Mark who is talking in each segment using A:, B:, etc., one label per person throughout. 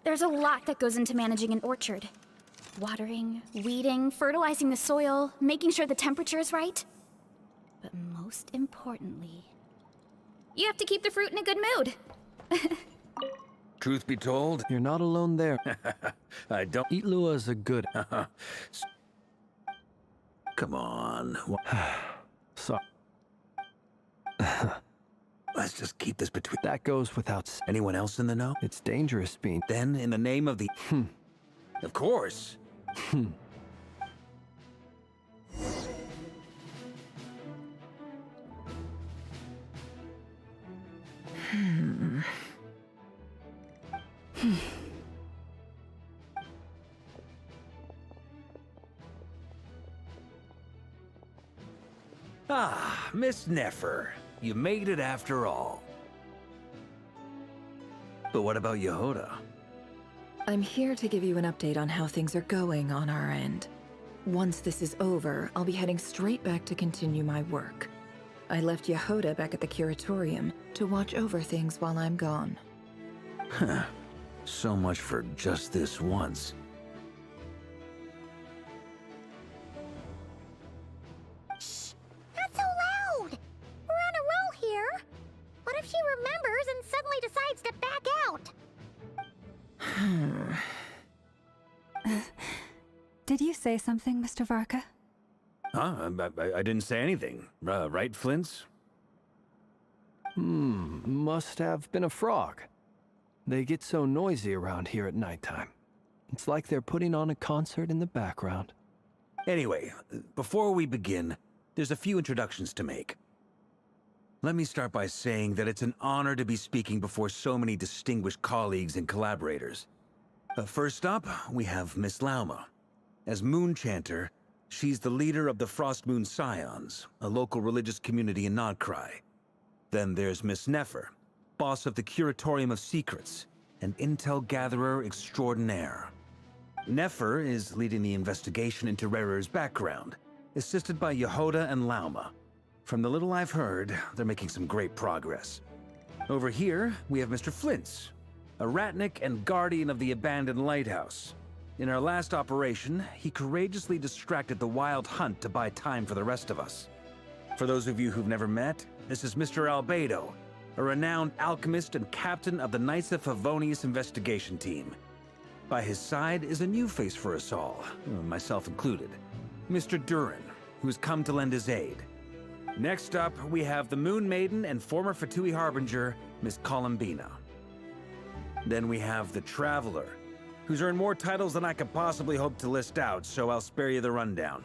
A: There's a lot that goes into managing an orchard. Watering, weeding, fertilizing the soil, making sure the temperature is right. But most importantly, you have to keep the fruit in a good mood.
B: Truth be told,
C: You're not alone there.
B: I don't...
C: Itlua is a good...
B: Come on.
C: So,
B: Let's just keep this between...
C: that goes without
B: Anyone else in the know?
C: It's dangerous being...
B: Then, in the name of the... Of course. Ah, Miss Nefer. You made it after all. But what about Yehoda?
D: I'm here to give you an update on how things are going on our end. Once this is over, I'll be heading straight back to continue my work. I left Yehoda back at the curatorium to watch over things while I'm gone.
B: Huh. So much for just this once.
E: Shh! Not so loud! We're on a roll here! What if she remembers and suddenly decides to back out?
F: Did you say something, Mr. Varka?
B: Huh? I didn't say anything. Right, Flint's?
C: Must have been a frog. They get so noisy around here at nighttime. It's like they're putting on a concert in the background.
B: Anyway, before we begin, there's a few introductions to make. Let me start by saying that it's an honor to be speaking before so many distinguished colleagues and collaborators. First up, we have Miss Lauma. As Moon Chanter, she's the leader of the Frost Moon Scions, a local religious community in Nodcry. Then there's Miss Nefer, boss of the Curatorium of Secrets, and intel gatherer extraordinaire. Nefer is leading the investigation into Rerer's background, assisted by Yehoda and Lauma. From the little I've heard, they're making some great progress. Over here, we have Mr. Flint's, a ratnik and guardian of the abandoned lighthouse. In our last operation, he courageously distracted the wild hunt to buy time for the rest of us. For those of you who've never met, this is Mr. Albedo, a renowned alchemist and captain of the Knights of Favonius investigation team. By his side is a new face for us all, myself included, Mr. Durin, who's come to lend his aid. Next up, we have the Moon Maiden and former Fatui Harbinger, Miss Columbina. Then we have the Traveler, who's earned more titles than I could possibly hope to list out, so I'll spare you the rundown.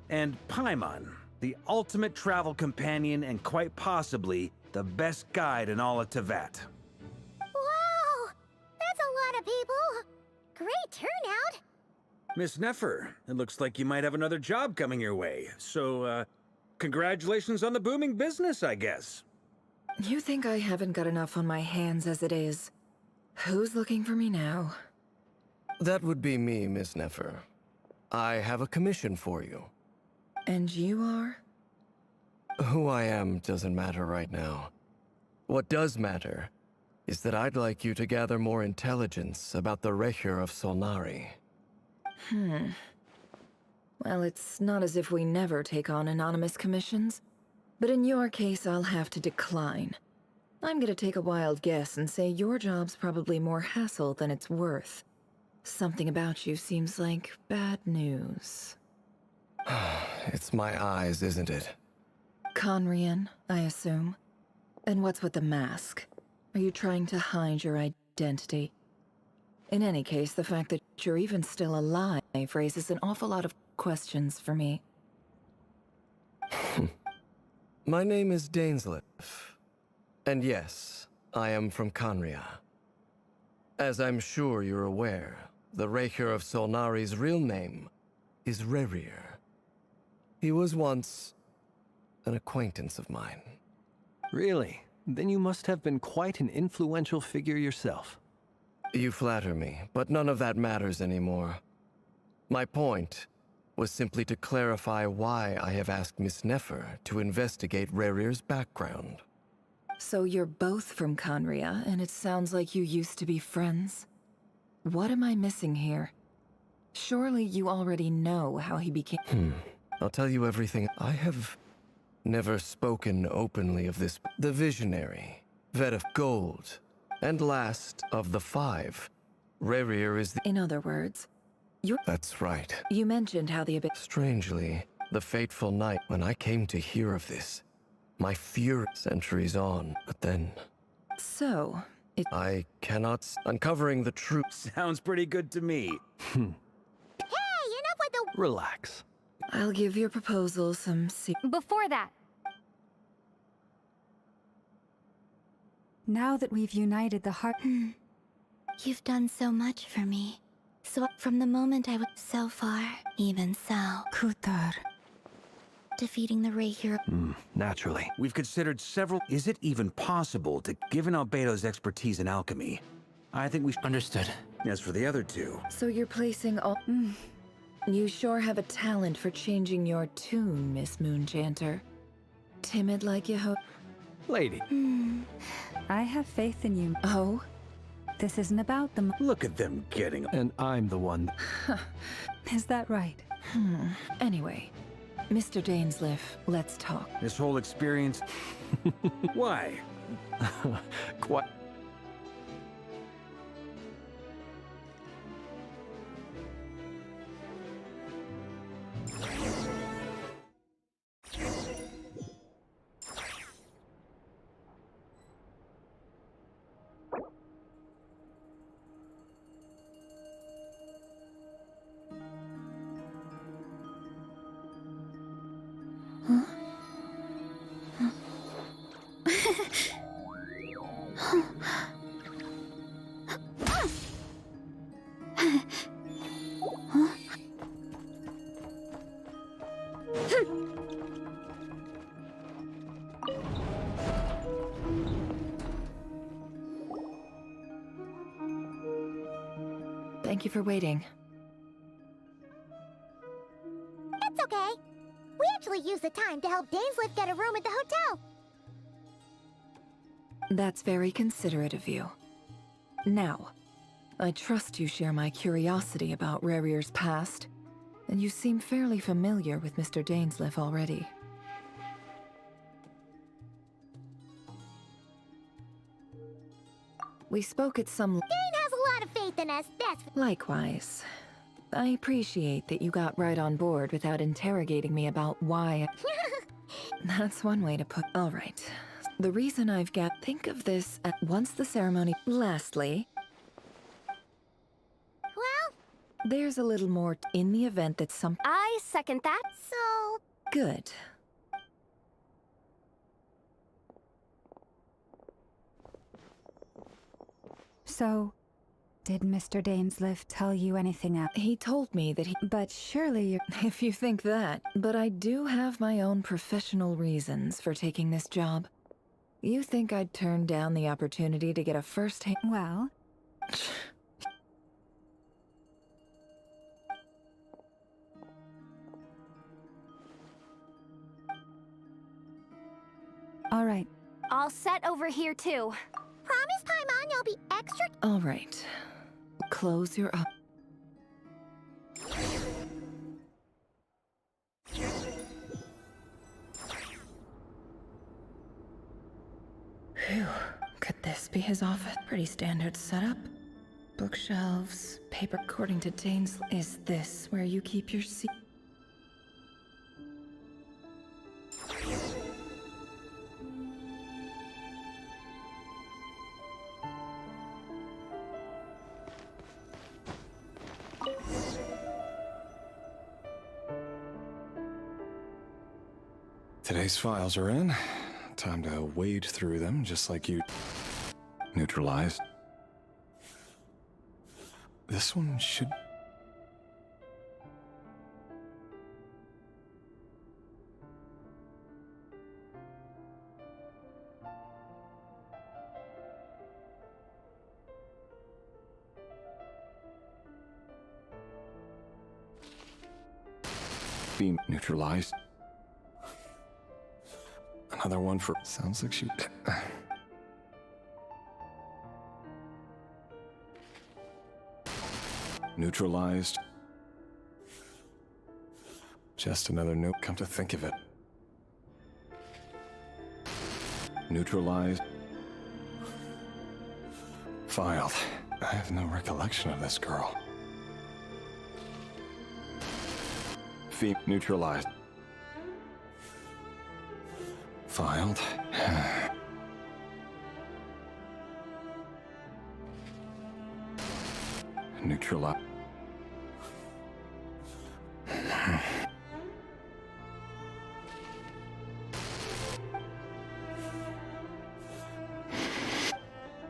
B: And Paimon, the ultimate travel companion and quite possibly the best guide in all of Tevat.
E: Wow! That's a lot of people! Great turnout!
B: Miss Nefer, it looks like you might have another job coming your way, so, congratulations on the booming business, I guess.
D: You think I haven't got enough on my hands as it is? Who's looking for me now?
G: That would be me, Miss Nefer. I have a commission for you.
D: And you are?
G: Who I am doesn't matter right now. What does matter is that I'd like you to gather more intelligence about the Recher of Solnari.
D: Well, it's not as if we never take on anonymous commissions. But in your case, I'll have to decline. I'm gonna take a wild guess and say your job's probably more hassle than it's worth. Something about you seems like bad news.
G: It's my eyes, isn't it?
D: Conrian, I assume. And what's with the mask? Are you trying to hide your identity? In any case, the fact that you're even still alive raises an awful lot of questions for me.
G: My name is Dainsleif. And yes, I am from Conria. As I'm sure you're aware, the Recher of Solnari's real name is Rerir. He was once an acquaintance of mine.
C: Really? Then you must have been quite an influential figure yourself.
G: You flatter me, but none of that matters anymore. My point was simply to clarify why I have asked Miss Nefer to investigate Rerir's background.
D: So you're both from Conria, and it sounds like you used to be friends? What am I missing here? Surely you already know how he became.
G: I'll tell you everything. I have never spoken openly of this. The visionary, vet of gold, and last of the five. Rerir is the...
D: In other words,
G: That's right.
D: you mentioned how the abyss.
G: Strangely, the fateful night when I came to hear of this, my fear centuries on, but then
D: So,
G: I cannot uncovering the truth.
B: Sounds pretty good to me.
E: Hey, enough with the...
C: Relax.
D: I'll give your proposal some
A: Before that,
F: Now that we've united the heart...
E: You've done so much for me. So, from the moment I was so far, even so,
F: Kutar.
E: defeating the Ray hero...
C: Naturally.
B: We've considered several... Is it even possible to... Given Albedo's expertise in alchemy, I think we should...
H: Understood.
B: As for the other two...
D: So you're placing all... You sure have a talent for changing your tune, Miss Moonchanter. Timid like you hope.
C: Lady.
F: I have faith in you.
D: Oh?
F: This isn't about them.
B: Look at them getting...
C: And I'm the one.
F: Is that right?
D: Anyway, Mr. Dainsliff, let's talk.
B: This whole experience... Why?
C: Quite.
D: Thank you for waiting.
E: It's okay. We actually used the time to help Dainsliff get a room at the hotel.
D: That's very considerate of you. Now, I trust you share my curiosity about Rerir's past, and you seem fairly familiar with Mr. Dainsliff already. We spoke at some...
E: Dane has a lot of faith in us, that's...
D: Likewise. I appreciate that you got right on board without interrogating me about why... That's one way to put... All right. The reason I've got... Think of this at once the ceremony... Lastly,
E: Well,
D: there's a little more in the event that some...
A: I second that.
E: so...
D: Good.
F: So, did Mr. Dainsliff tell you anything else?
D: He told me that he...
F: But surely you're...
D: If you think that. But I do have my own professional reasons for taking this job. You think I'd turn down the opportunity to get a first-hand...
F: Well, all right.
A: All set over here, too.
E: Promise Paimon you'll be extra...
D: All right. Close your up. Phew. Could this be his office? Pretty standard setup. Bookshelves, paper. According to Dane's, is this where you keep your seat?
I: Today's files are in. Time to wade through them, just like you neutralized. This one should... be neutralized. Another one for... Sounds like she... Neutralized. Just another note, come to think of it. Neutralized. Filed. I have no recollection of this girl. Feet neutralized. Filed. Neutralized.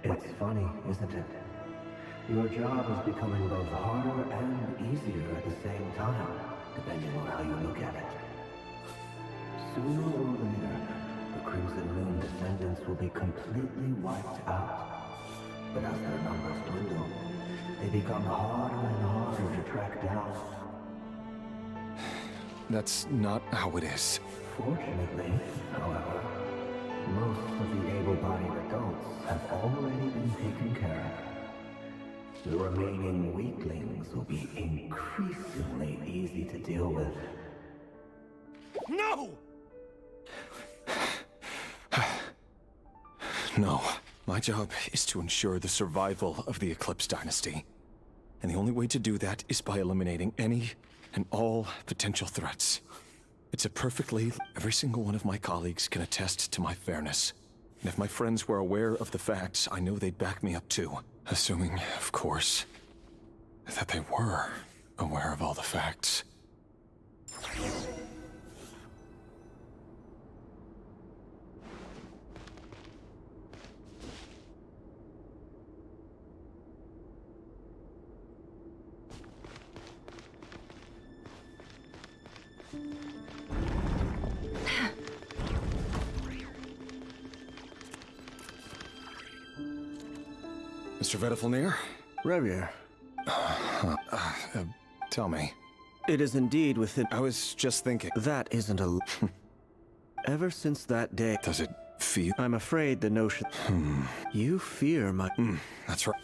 H: It's funny, isn't it? Your job is becoming both harder and easier at the same time, depending on how you look at it. Sooner or later, the Crimson Moon descendants will be completely wiped out. But as their numbers dwindle, they become harder and harder to track down.
I: That's not how it is.
H: Fortunately, however, most of the able-bodied adults have already been taken care of. The remaining weaklings will be increasingly easy to deal with.
I: No! No. My job is to ensure the survival of the Eclipse Dynasty. And the only way to do that is by eliminating any and all potential threats. It's a perfectly... Every single one of my colleagues can attest to my fairness. And if my friends were aware of the facts, I know they'd back me up too. Assuming, of course, that they were aware of all the facts. Mr. Vedifalnir?
J: Revier,
I: Tell me.
J: it is indeed within...
I: I was just thinking.
J: That isn't a... Ever since that day...
I: Does it feel...
J: I'm afraid the notion... You fear my...
I: That's right.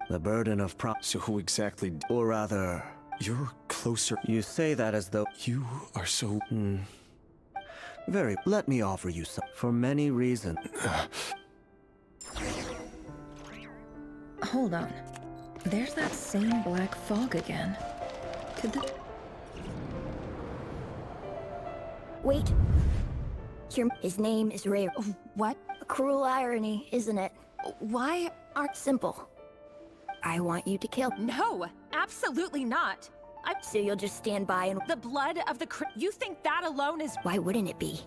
J: The burden of
I: So who exactly...
J: Or rather...
I: You're closer...
J: You say that as though...
I: You are so...
J: Very... Let me offer you some... For many reasons.
D: Hold on. There's that same black fog again. Could the...
E: Wait. His name is Rare.
A: What?
E: A cruel irony, isn't it?
A: Why are...
E: Simple. I want you to kill.
K: No, absolutely not.
E: So you'll just stand by and...
K: The blood of the You think that alone is...
E: Why wouldn't it be?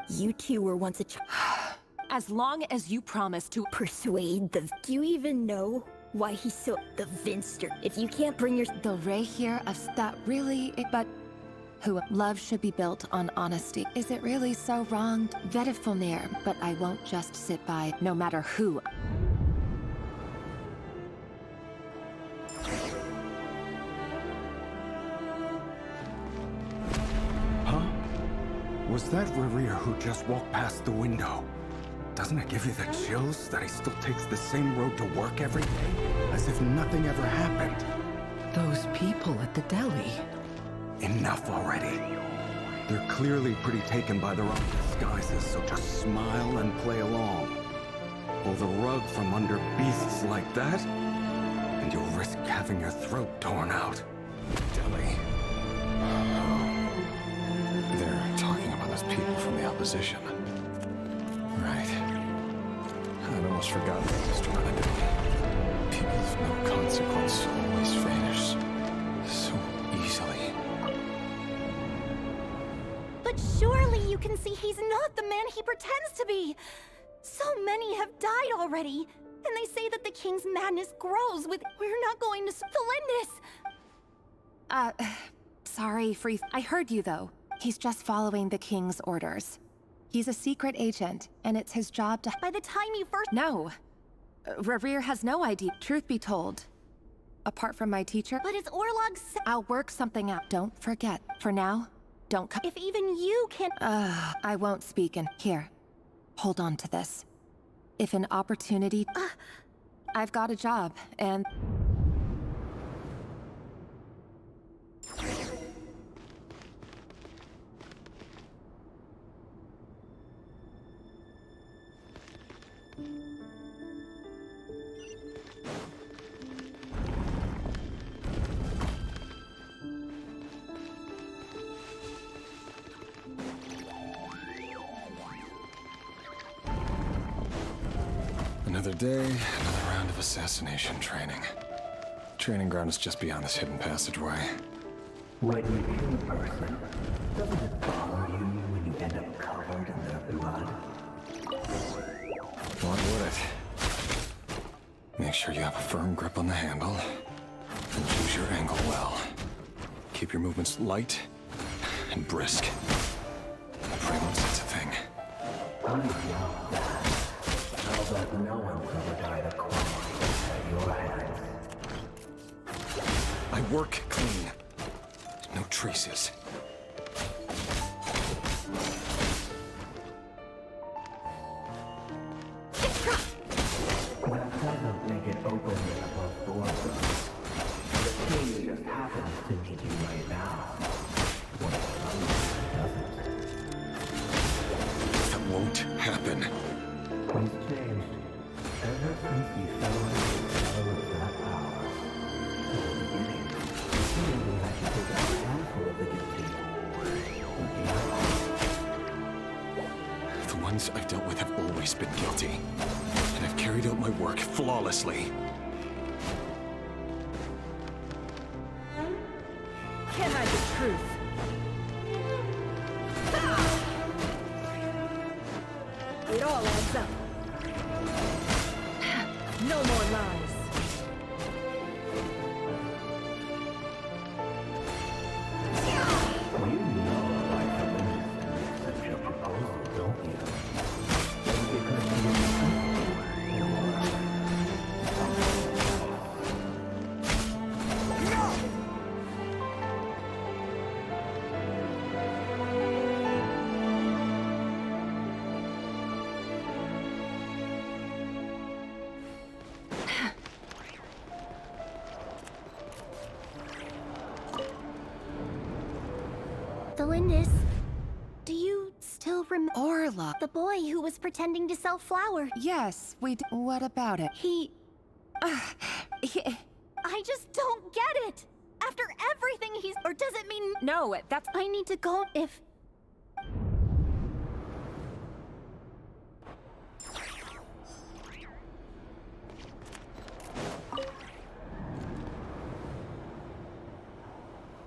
E: You two were once a
K: As long as you promise to...
E: Persuade the... Do you even know why he's so... The Vinster? If you can't bring your...
K: The ray here of that really... But... Who love should be built on honesty. Is it really so wrong? Vedifalnir, but I won't just sit by, no matter who.
B: Huh? Was that Revere who just walked past the window? Doesn't it give you the chills that he still takes the same road to work every day? As if nothing ever happened.
D: Those people at the deli.
B: Enough already. They're clearly pretty taken by their own disguises, so just smile and play along. Pull the rug from under beasts like that, and you'll risk having your throat torn out.
I: Deli. They're talking about those people from the opposition. Right. I'd almost forgotten they used to run into me. People of no consequence always vanish so easily.
A: But surely you can see he's not the man he pretends to be! So many have died already, and they say that the king's madness grows with... We're not going to... Felindis!
K: Sorry, Free. I heard you, though. He's just following the king's orders. He's a secret agent, and it's his job to...
A: By the time you first...
K: No. Revere has no idea, truth be told. Apart from my teacher...
A: But his Orlog...
K: I'll work something out. Don't forget. For now, don't come...
A: If even you can't...
K: I won't speak in... Here. Hold on to this. If an opportunity... I've got a job, and...
I: Another day, another round of assassination training. Training ground is just beyond this hidden passageway.
H: When you kill a person, doesn't it bother you when you end up covered in their blood?
I: Why would it? Make sure you have a firm grip on the handle, and choose your angle well. Keep your movements light and brisk. Pray won't sense a thing.
H: I know that. I'll bet no one's ever died of quality at your hands.
I: I work clean. No traces.
H: That doesn't make it open and above board. The king just happens to need you right now. What if doesn't?
I: That won't happen.
H: He's changed. Ever since he fell into the shadow of that power. At the beginning, he only had to take out a handful of the guilty.
I: The ones I've dealt with have always been guilty. And I've carried out my work flawlessly.
D: Can't hide the truth. It all adds up. No more lies.
H: You know why Helen makes such a proposal, don't you? Because
E: Delindis, do you still remember
K: Orla.
E: the boy who was pretending to sell flour?
K: Yes, what about it?
E: He... I just don't get it! After everything he's... Or does it mean...
K: No, that's...
E: I need to go if...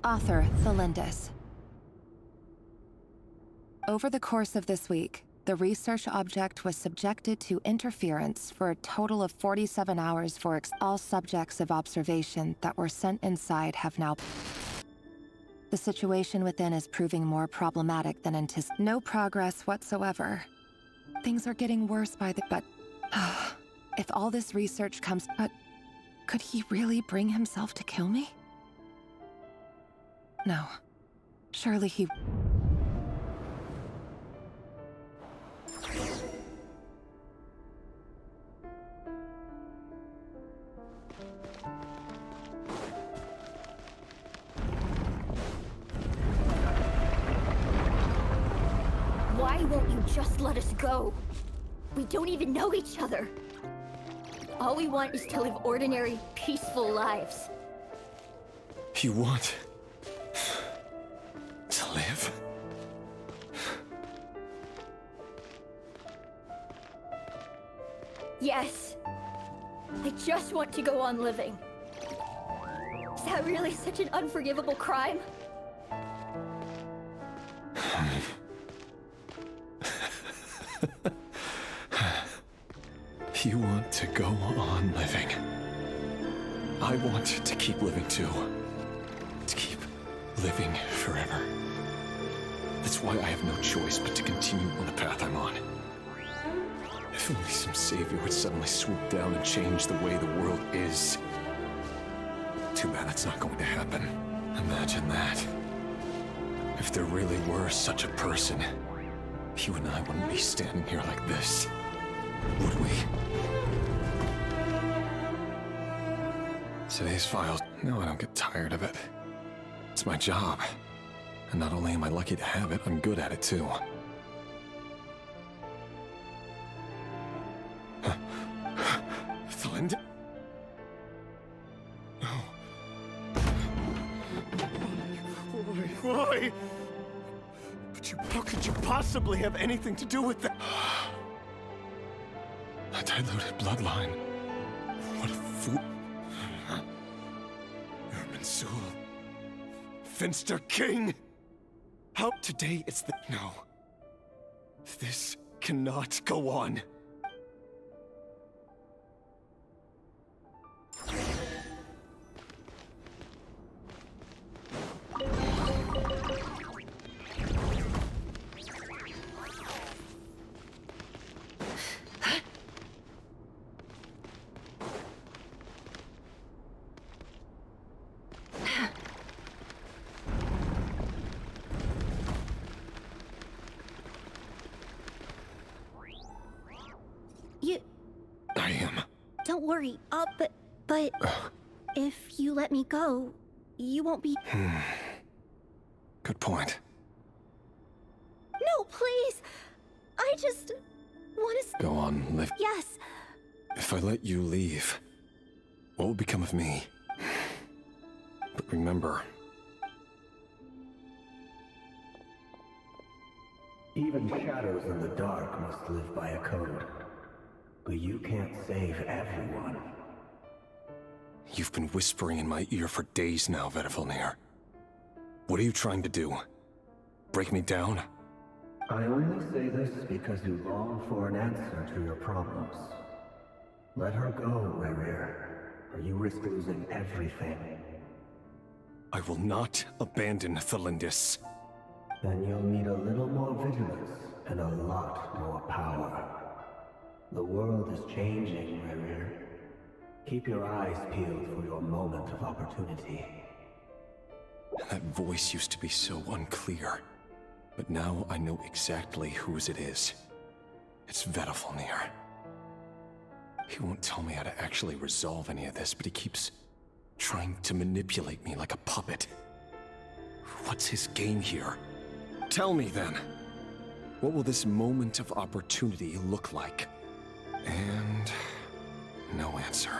K: Author Thelindis. Over the course of this week, the research object was subjected to interference for a total of 47 hours for all subjects of observation that were sent inside have now... The situation within is proving more problematic than anticipated. No progress whatsoever. Things are getting worse by the... But... if all this research comes... But... Could he really bring himself to kill me? No. Surely he...
A: Why won't you just let us go? We don't even know each other. All we want is to live ordinary, peaceful lives.
I: You want... to live?
A: Yes. I just want to go on living. Is that really such an unforgivable crime?
I: You want to go on living. I want to keep living too. To keep living forever. That's why I have no choice but to continue on the path I'm on. If only some savior would suddenly swoop down and change the way the world is. Too bad that's not going to happen. Imagine that. If there really were such a person, you and I wouldn't be standing here like this, would we? Today's files. No, I don't get tired of it. It's my job. And not only am I lucky to have it, I'm good at it too. Thelind? No.
L: Why? But how could you possibly have anything to do with that?
I: diluted bloodline. What a fool. Erminsul. Finster King! How today it's the... No. This cannot go on. I am.
E: Don't worry. But if you let me go, you won't be...
I: Good point.
E: No, please! I just want to...
I: Go on, live.
E: Yes.
I: If I let you leave, what will become of me? But remember...
H: Even shadows in the dark must live by a code. But you can't save everyone.
I: You've been whispering in my ear for days now, Vedifalnir. What are you trying to do? Break me down?
H: I only say this because you long for an answer to your problems. Let her go, Rerir, or you risk losing everything.
I: I will not abandon Thelindis.
H: Then you'll need a little more vigilance and a lot more power. The world is changing, Rerir. Keep your eyes peeled for your moment of opportunity.
I: That voice used to be so unclear, but now I know exactly whose it is. It's Vedifalnir. He won't tell me how to actually resolve any of this, but he keeps trying to manipulate me like a puppet. What's his game here? Tell me then. What will this moment of opportunity look like? And... no answer.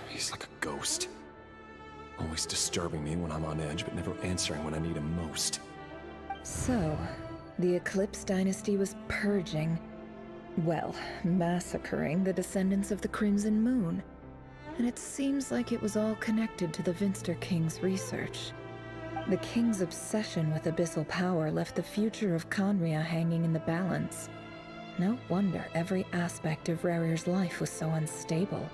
I: He's like a ghost. Always disturbing me when I'm on edge, but never answering when I need him most.
D: So, the Eclipse Dynasty was purging, well, massacring the descendants of the Crimson Moon. And it seems like it was all connected to the Vinster King's research. The King's obsession with abyssal power left the future of Conria hanging in the balance. No wonder every aspect of Rerir's life was so unstable.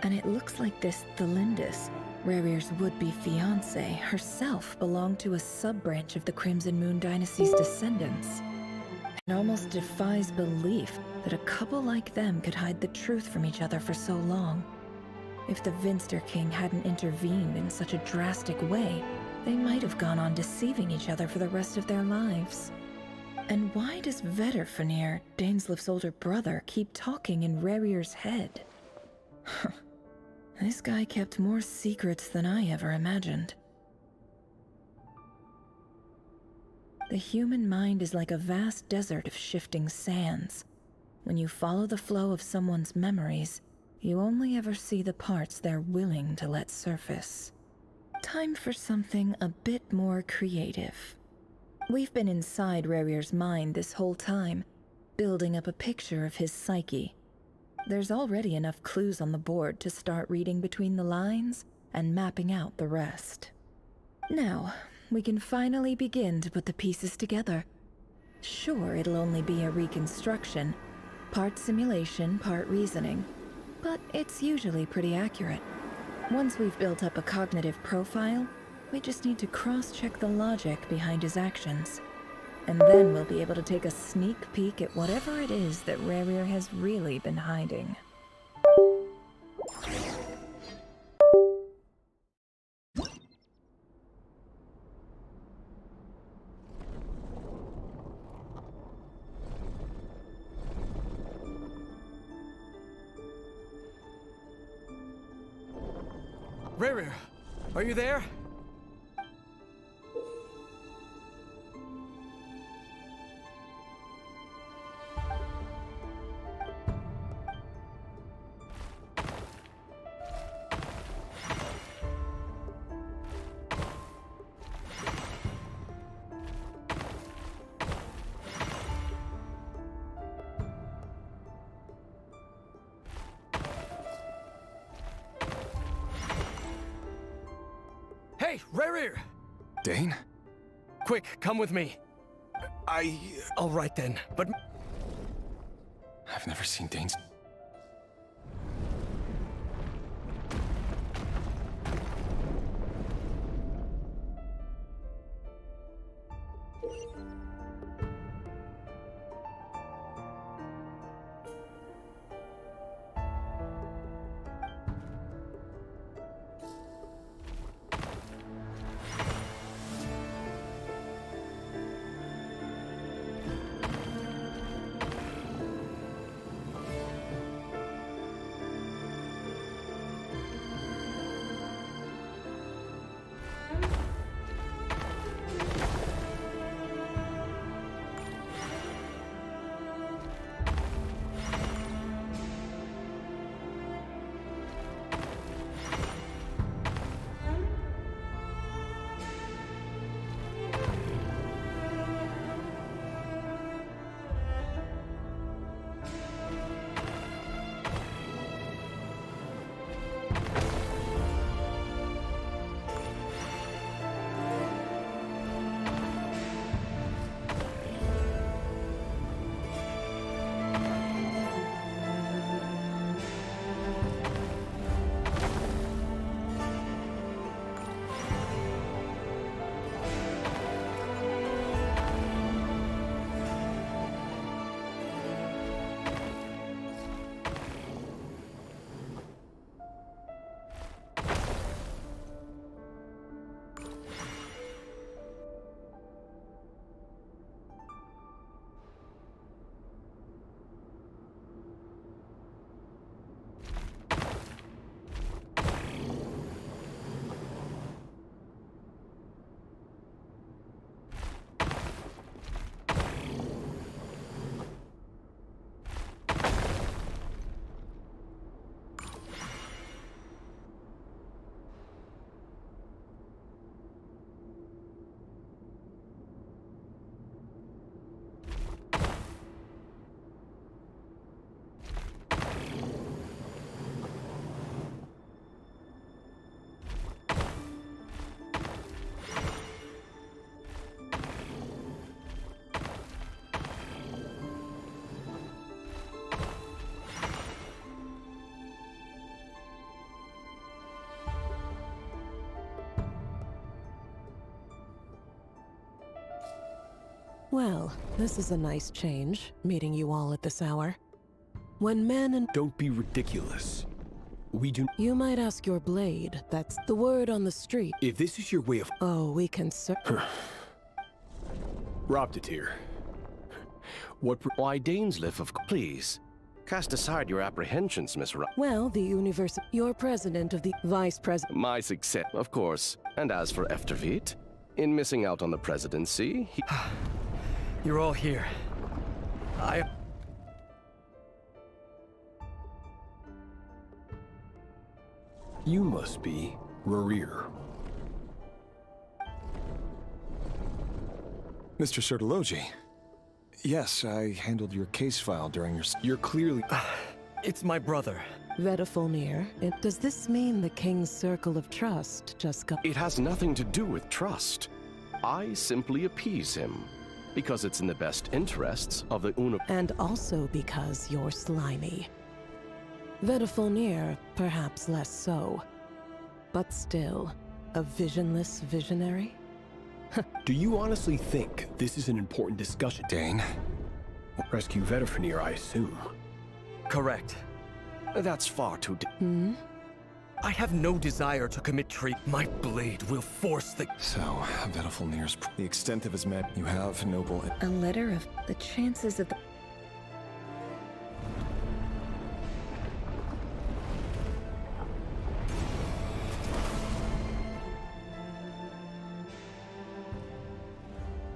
D: And it looks like this Thelindis, Rerir's would-be fiancée, herself belonged to a sub-branch of the Crimson Moon Dynasty's descendants. It almost defies belief that a couple like them could hide the truth from each other for so long. If the Vinster King hadn't intervened in such a drastic way, they might have gone on deceiving each other for the rest of their lives. And why does Vedifalnir, Daneslif's older brother, keep talking in Rerir's head? This guy kept more secrets than I ever imagined. The human mind is like a vast desert of shifting sands. When you follow the flow of someone's memories, you only ever see the parts they're willing to let surface. Time for something a bit more creative. We've been inside Rerir's mind this whole time, building up a picture of his psyche. There's already enough clues on the board to start reading between the lines and mapping out the rest. Now, we can finally begin to put the pieces together. Sure, it'll only be a reconstruction, part simulation, part reasoning, but it's usually pretty accurate. Once we've built up a cognitive profile, we just need to cross-check the logic behind his actions. And then we'll be able to take a sneak peek at whatever it is that Rerir has really been hiding.
C: Rerir, are you there?
G: Hey, Rerir!
I: Dane?
G: Quick, come with me.
I: I...
G: All right then, but...
I: I've never seen Dane's...
L: Well, this is a nice change, meeting you all at this hour. When men and—
M: Don't be ridiculous. We do—
L: You might ask your blade. That's the word on the street.
M: If this is your way of—
L: Oh, we can
M: Robbed it here.
N: Why Dainsliff, of course. Please, cast aside your apprehensions, Miss
L: Well, the university— You're president of the— Vice president—
N: My success, of course. And as for Eftervit, in missing out on the presidency, he—
G: You're all here.
M: You must be Rerir.
I: Mr. Sertologi. Yes, I handled your case file during your... You're clearly...
G: It's my brother.
L: Vedafulnir. Does this mean the King's Circle of Trust just got—
N: It has nothing to do with trust. I simply appease him, because it's in the best interests of the
L: And also because you're slimy. Vedafulnir, perhaps less so. But still, a visionless visionary?
M: Do you honestly think this is an important discussion?
I: Dane?
M: Rescue Vedafulnir, I assume.
G: Correct.
N: That's far too...
G: I have no desire to commit treason. My blade will force the...
I: So, Vedafulnir's... The extent of his med... You have noble...
D: A letter of the chances of the...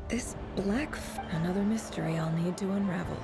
D: This another mystery I'll need to unravel.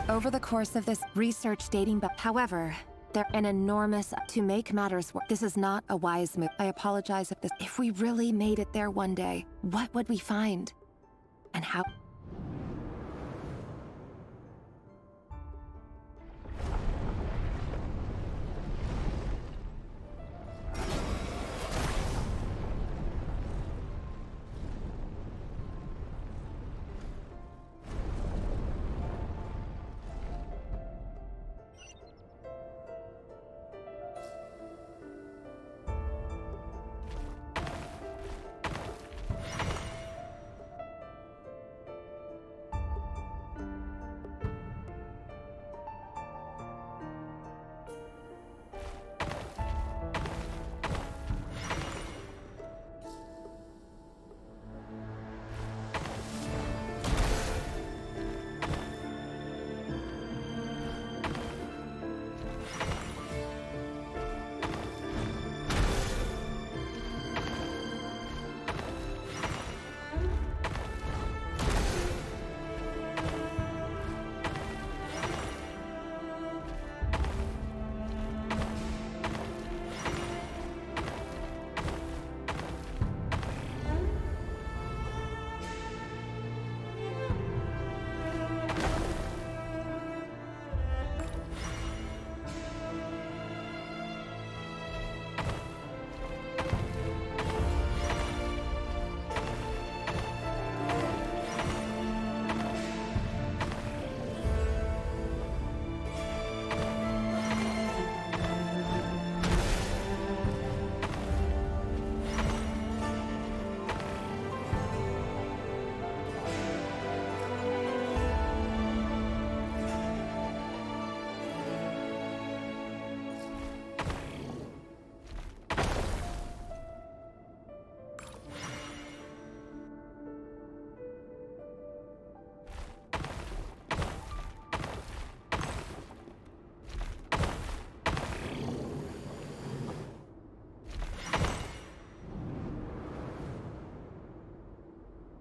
K: Over the course of this research dating back, however, they're an enormous to make matters worse. This is not a wise move. I apologize if we really made it there one day, what would we find? And how?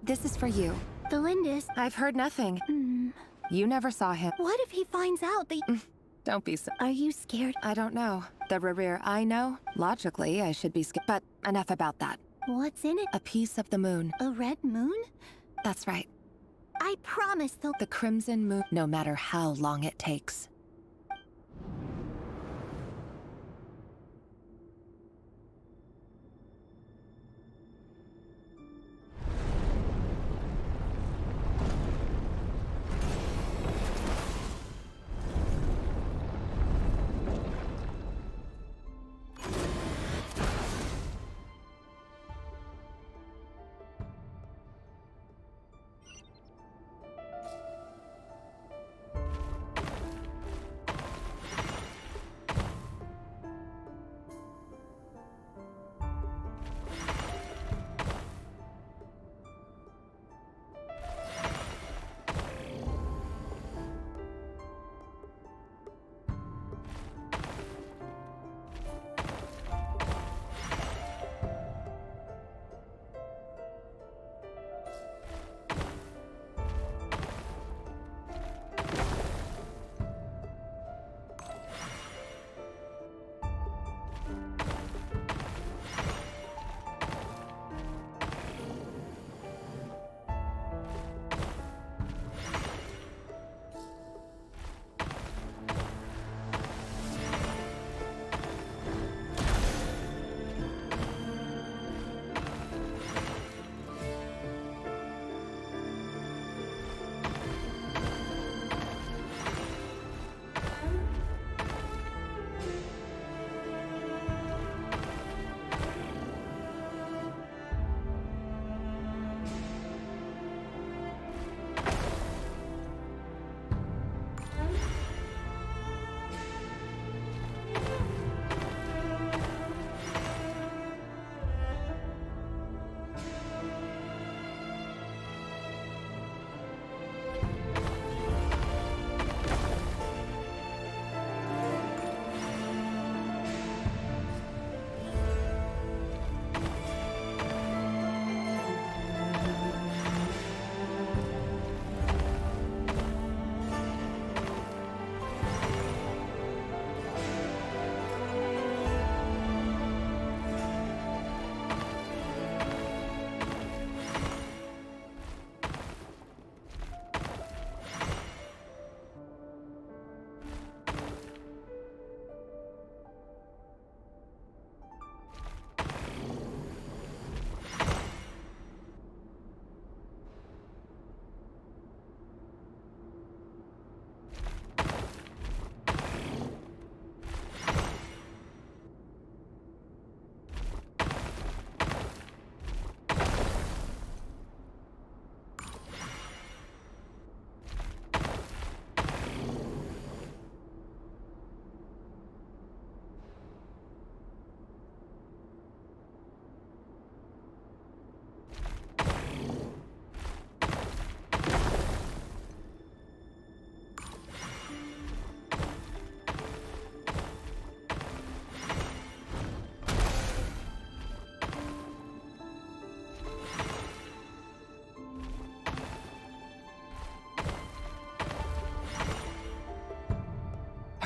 K: This is for you.
E: The Lindis.
K: I've heard nothing. You never saw him.
E: What if he finds out that...
K: Don't be so...
E: Are you scared?
K: I don't know. The Rereer I know, logically, I should be scared. But enough about that.
E: What's in it?
K: A piece of the moon.
E: A red moon?
K: That's right.
E: I promise they'll...
K: The crimson moon, no matter how long it takes.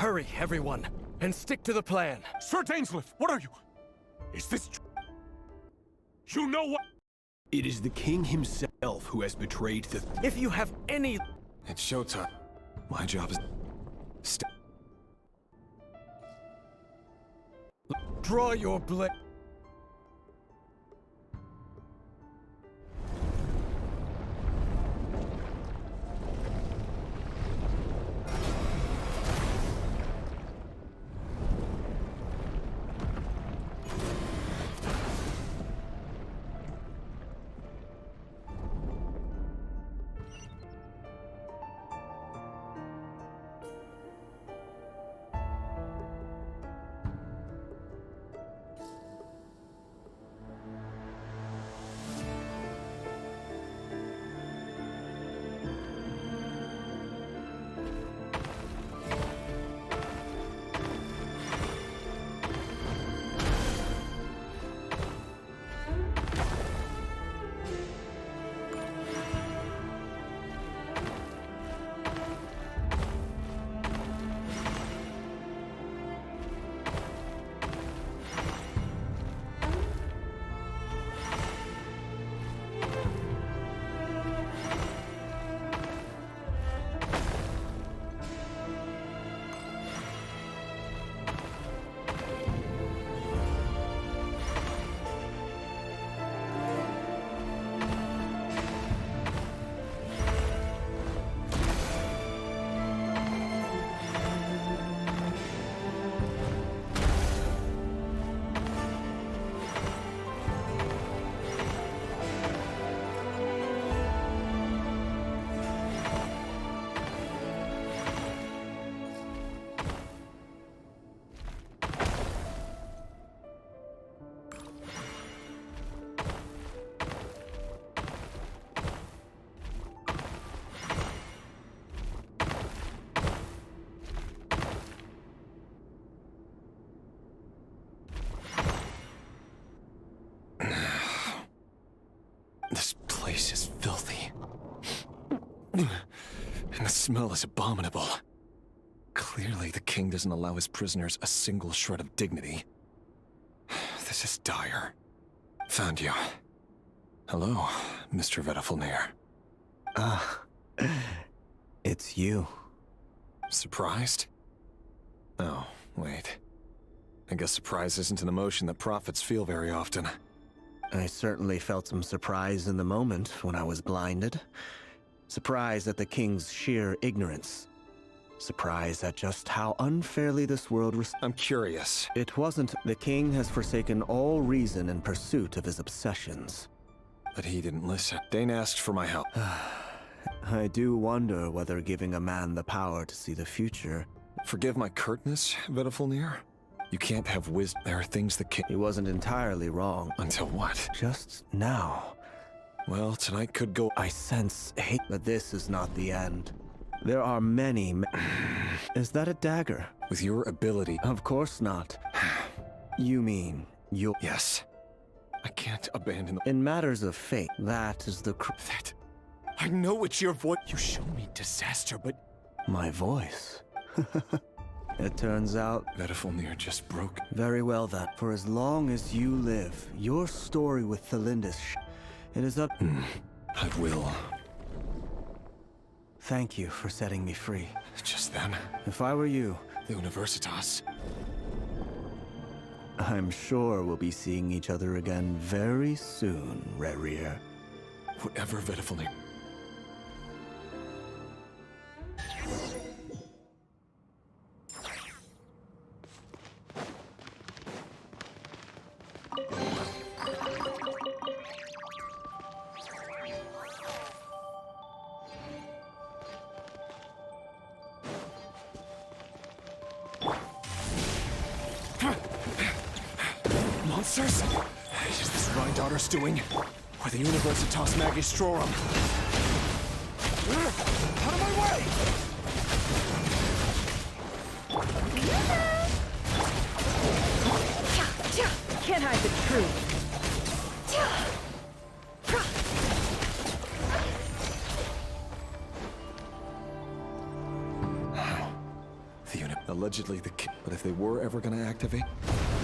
G: Hurry, everyone, and stick to the plan.
M: Sir Dainsleif, what are you? Is this You know what? It is the king himself who has betrayed the...
G: If you have any...
I: It's showtime. My job is...
G: Draw your blade.
I: This place is filthy. And the smell is abominable. Clearly, the king doesn't allow his prisoners a single shred of dignity. This is dire. Found you. Hello, Mr. Vedafulnir.
J: It's you.
I: Surprised? Oh, wait. I guess surprise isn't an emotion that prophets feel very often.
J: I certainly felt some surprise in the moment when I was blinded. Surprise at the king's sheer ignorance. Surprise at just how unfairly this world
I: I'm curious.
J: It wasn't. The king has forsaken all reason in pursuit of his obsessions.
I: But he didn't listen. Dane asked for my help.
J: I do wonder whether giving a man the power to see the future...
I: Forgive my curtness, Vedafulnir? You can't have wisdom. There are things the king...
J: He wasn't entirely wrong.
I: Until what?
J: Just now.
I: Well, tonight could go...
J: I sense hate, but this is not the end. There are many... Is that a dagger?
I: With your ability...
J: Of course not. You mean, you...
I: Yes. I can't abandon the...
J: In matters of fate, that is the...
I: That... I know it's your voice. You show me disaster, but...
J: My voice? It turns out...
I: Vedafulnir just broke.
J: Very well then. For as long as you live, your story with Thelindis... It is up...
I: I will.
J: Thank you for setting me free.
I: Just then.
J: If I were you...
I: The Universitas.
J: I'm sure we'll be seeing each other again very soon, Rerir.
I: Whatever, Vedafulnir. Monsters? Is this Rhine Daughter's doing? Or the Universitas Magistrorum? Out of my way!
D: Can't hide the truth.
I: The allegedly the but if they were ever gonna activate...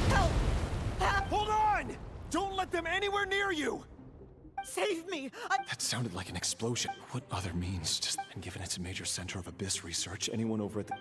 M: Help! Hold on! Don't let them anywhere near you! Save me!
I: That sounded like an explosion. What other means? Just... And given it's a major center of Abyss research, anyone over at the...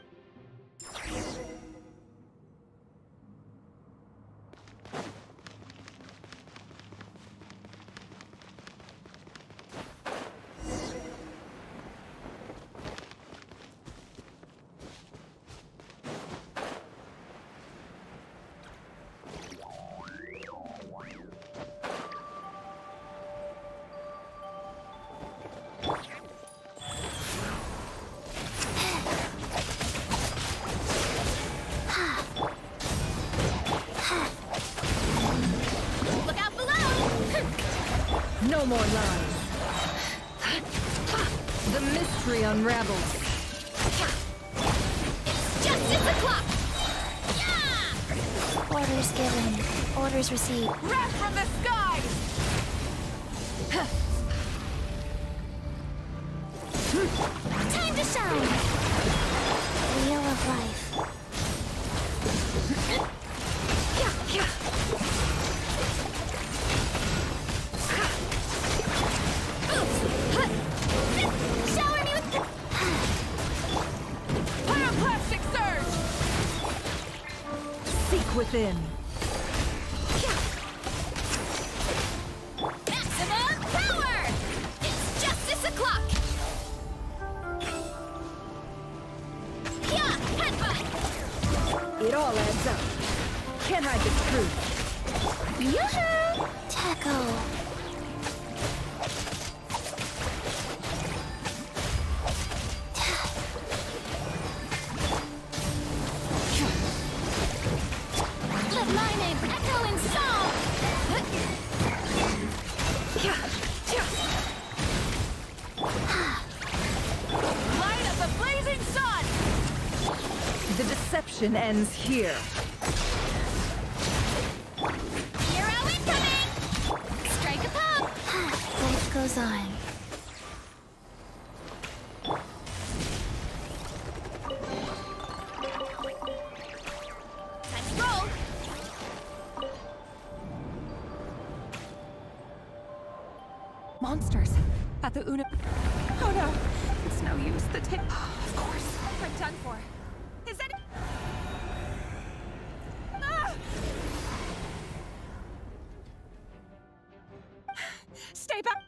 A: Look out below!
D: No more lies. The mystery unravels.
A: Justice o'clock! Yeah! Orders given. Orders received.
D: Wrath from the skies!
A: Time to shine! Wheel of life. Shower me with the...
D: Pyroclastic surge! Seek within.
A: Maximum power! It's justice o'clock! Yeah, headbutt!
D: It all adds up. Can't hide the truth.
A: Yoo-hoo! Tackle. Let my name echo in song!
D: Light of the blazing sun! The deception ends here.
A: Hero incoming! Strike a pop! Life goes on. Time to roll!
F: Monsters at the Una. Oh no, it's no use. The tip. Of course, I'm done for. Is that? Ah! Stay back.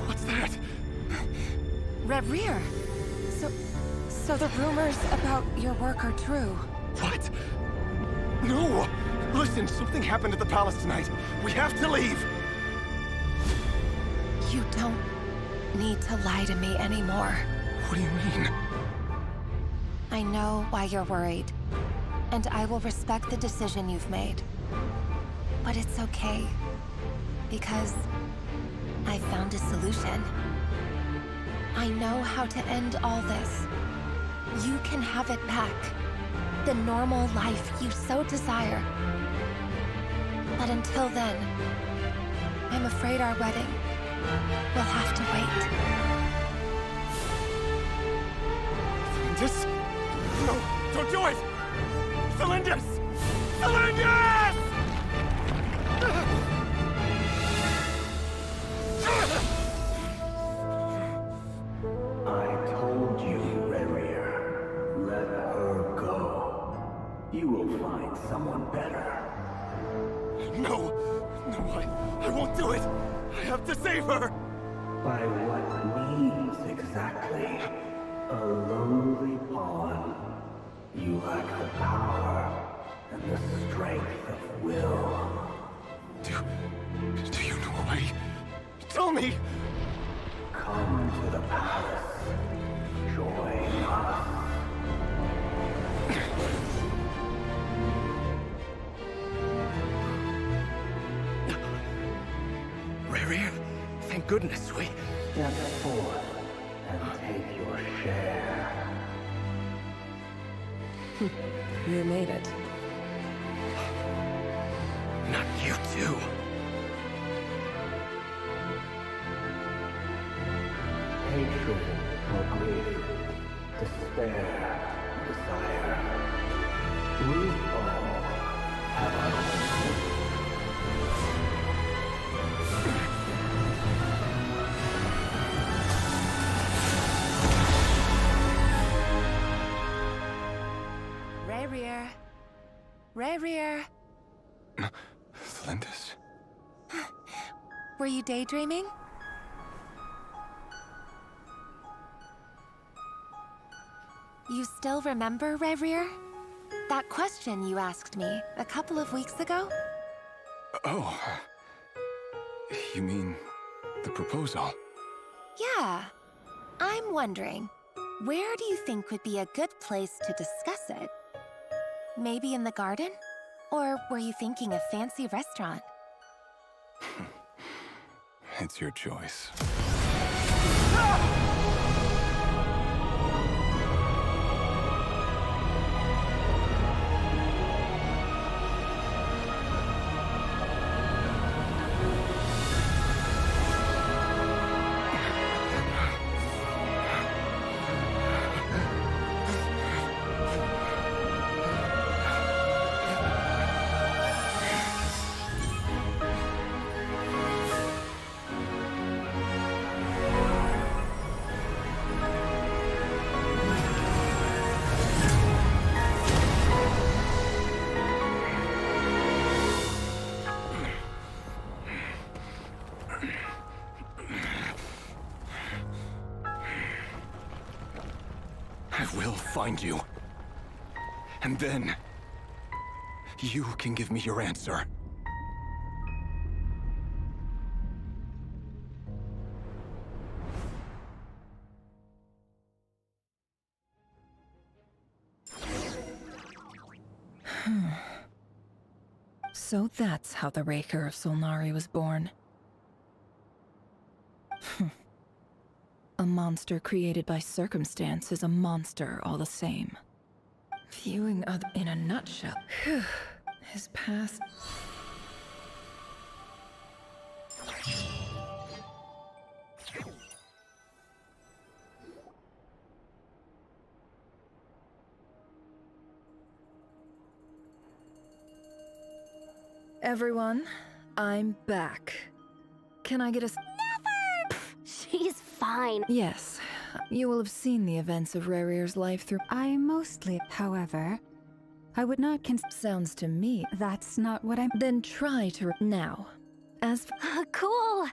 I: What's that?
K: Rear. So the rumors about your work are true.
M: What? No! Listen, something happened at the palace tonight. We have to leave!
K: You don't need to lie to me anymore.
M: What do you mean?
K: I know why you're worried, and I will respect the decision you've made. But it's okay, because I found a solution. I know how to end all this. You can have it back. The normal life you so desire. But until then, I'm afraid our wedding will have to wait.
M: Cylindus? No, don't do it! Cylindus! Cylindus!
H: I told you, Rerir. Let her go. You will find someone better.
M: No! No, I won't do it! I have to save her!
H: By what means exactly? A lowly pawn. You lack the power and the strength of will.
M: Do you know a way? Tell me!
H: Come to the palace. Join us.
G: Rerir, thank goodness, we...
H: Step forth and take your share.
L: You made it.
G: Not you too.
H: Hatred or grief, despair, desire. We all have our own.
K: Rayrear. Rayrear.
I: Lindis.
K: Were you daydreaming? You still remember, Rayrear? That question you asked me a couple of weeks ago?
I: Oh. You mean the proposal?
K: Yeah. I'm wondering, where do you think would be a good place to discuss it? Maybe in the garden? Or were you thinking a fancy restaurant?
I: It's your choice. I will find you. And then... you can give me your answer.
D: So that's how the Raker of Solnari was born. A monster created by circumstance is a monster all the same. Viewing other in a nutshell. His past... Everyone, I'm back. Can I get a...
E: Never! She's fine.
D: Yes, you will have seen the events of Rayrear's life through...
O: I mostly, however, I would not
D: Sounds to me...
O: That's not what I'm...
D: Then try to... Now, as...
E: Cool.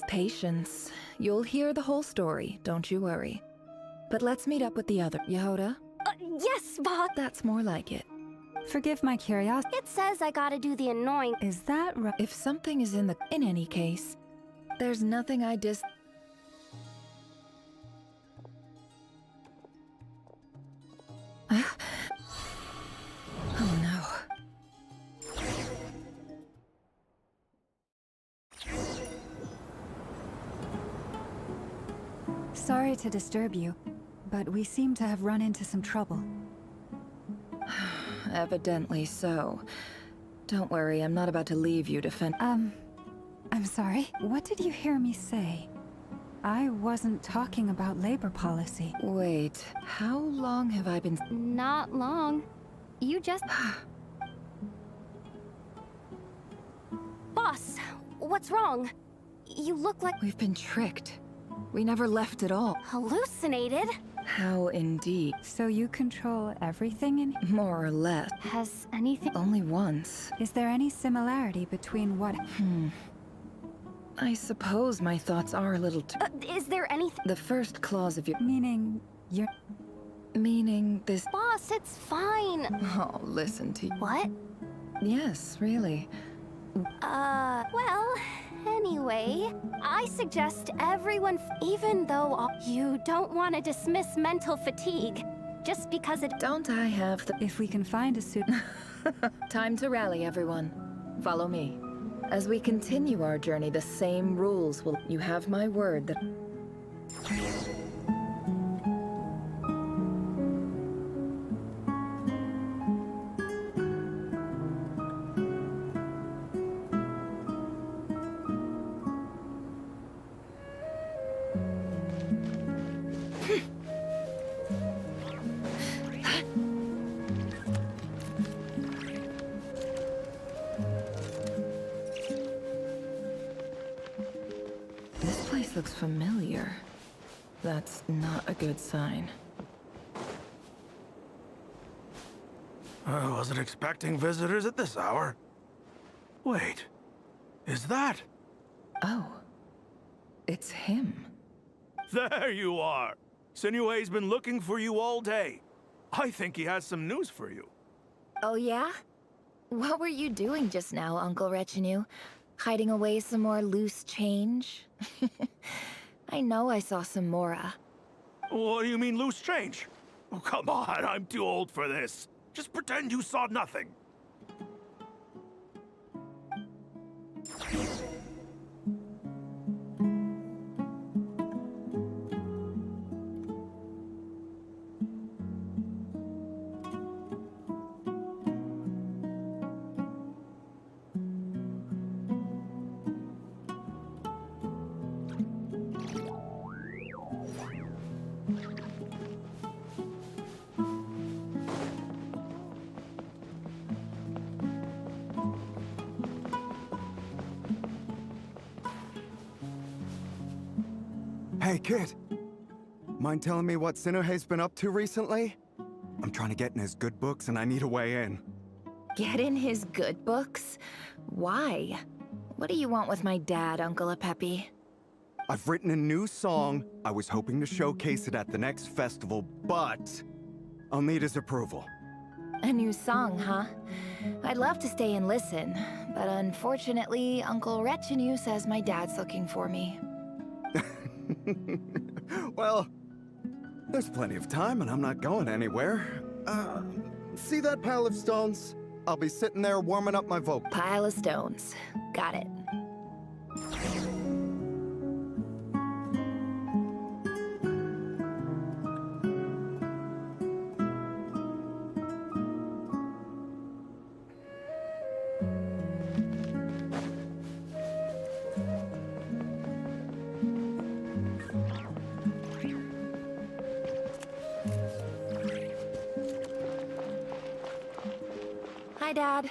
D: Patience. You'll hear the whole story, don't you worry. But let's meet up with the other... Yehoda?
E: Yes, boss.
D: That's more like it.
O: Forgive my curiosity.
E: It says I gotta do the annoying...
O: Is that right?
D: If something is in the... In any case, there's nothing I Oh no.
O: Sorry to disturb you, but we seem to have run into some trouble.
D: Evidently so. Don't worry, I'm not about to leave you to fend...
O: I'm sorry. What did you hear me say? I wasn't talking about labor policy.
D: Wait, how long have I been...
E: Not long. You just... Boss, what's wrong? You look like...
D: We've been tricked. We never left at all.
E: Hallucinated?
D: How indeed.
O: So you control everything in...
D: More or less.
E: Has anything...
D: Only once.
O: Is there any similarity between what...
D: I suppose my thoughts are a little
E: is there anything...
D: The first clause of your...
O: Meaning... you're...
D: Meaning this...
E: Boss, it's fine.
D: Oh, listen to...
E: What?
D: Yes, really.
E: Well... Anyway, I suggest everyone... Even though you don't want to dismiss mental fatigue, just because it...
D: Don't I have the...
O: If we can find a suit...
D: Time to rally, everyone. Follow me. As we continue our journey, the same rules will... You have my word that... This place looks familiar. That's not a good sign.
P: I wasn't expecting visitors at this hour. Wait, is that?
D: Oh, it's him.
P: There you are! Sinue's been looking for you all day. I think he has some news for you.
A: Oh yeah? What were you doing just now, Uncle Retinue? Hiding away some more loose change? I know I saw some Mora.
P: What do you mean loose change? Oh, come on, I'm too old for this. Just pretend you saw nothing.
Q: Hey, kid. Mind telling me what Sinuhe's been up to recently? I'm trying to get in his good books and I need a way in.
A: Get in his good books? Why? What do you want with my dad, Uncle Apepi?
Q: I've written a new song. I was hoping to showcase it at the next festival, but I'll need his approval.
A: A new song, huh? I'd love to stay and listen, but unfortunately, Uncle Retinue says my dad's looking for me.
Q: Well, there's plenty of time and I'm not going anywhere. See that pile of stones? I'll be sitting there warming up my vocal.
A: Pile of stones. Got it. Hi, Dad.